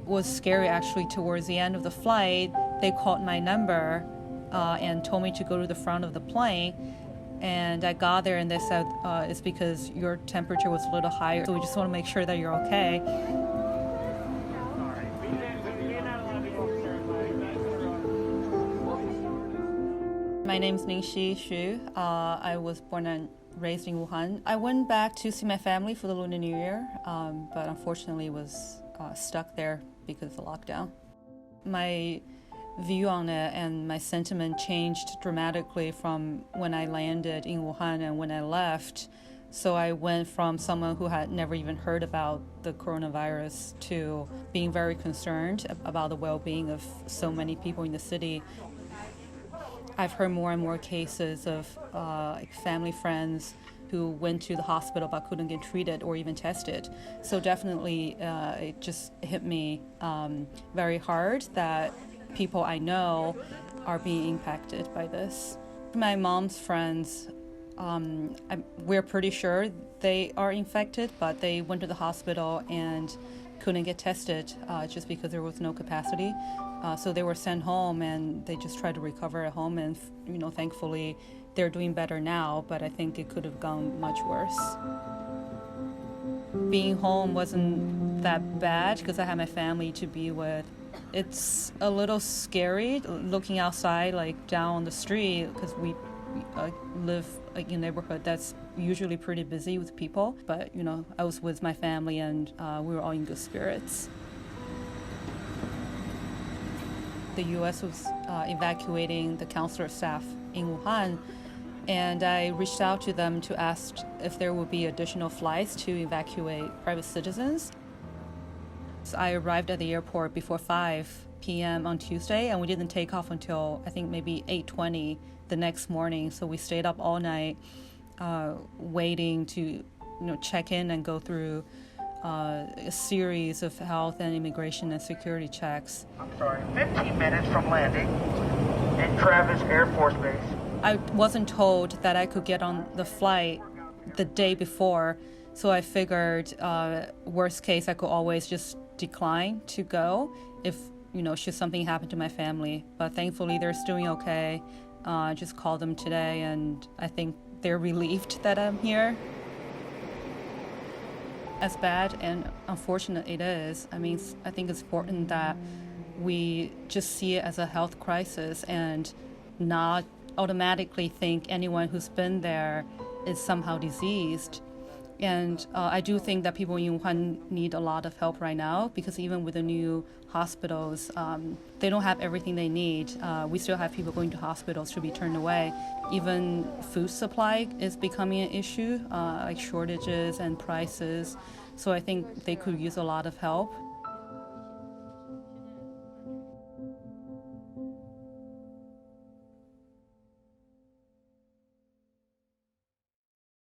was scary actually. Towards the end of the flight, they called my number and told me to go to the front of the plane. And I got there and they said, it's because your temperature was a little higher, so we just want to make sure that you're okay. My name is Ningxi Xu. I was born and raised in Wuhan. I went back to see my family for the Lunar New Year, but unfortunately was stuck there because of the lockdown. My view on it and my sentiment changed dramatically from when I landed in Wuhan and when I left. So I went from someone who had never even heard about the coronavirus to being very concerned about the well-being of so many people in the city. I've heard more and more cases of family friends who went to the hospital but couldn't get treated or even tested. So definitely it just hit me very hard that people I know are being impacted by this. My mom's friends, we're pretty sure they are infected, but they went to the hospital and couldn't get tested just because there was no capacity. So they were sent home and they just tried to recover at home, and thankfully they're doing better now, but I think it could have gone much worse. Being home wasn't that bad because I had my family to be with. It's a little scary looking outside, like down on the street, because we live in a neighborhood that's usually pretty busy with people. But I was with my family and we were all in good spirits. The U.S. was evacuating the consular staff in Wuhan, and I reached out to them to ask if there would be additional flights to evacuate private citizens. So I arrived at the airport before 5 p.m. on Tuesday, and we didn't take off until I think maybe 8:20 the next morning. So we stayed up all night waiting to check in and go through a series of health and immigration and security checks. 15 minutes from landing in Travis Air Force Base. I wasn't told that I could get on the flight the day before, so I figured worst case I could always just decline to go if should something happen to my family. But thankfully they're doing okay. I just called them today and I think they're relieved that I'm here. As bad and unfortunate it is, I think it's important that we just see it as a health crisis and not automatically think anyone who's been there is somehow diseased. And I do think that people in Wuhan need a lot of help right now, because even with the new hospitals, they don't have everything they need. We still have people going to hospitals to be turned away. Even food supply is becoming an issue, like shortages and prices. So I think they could use a lot of help.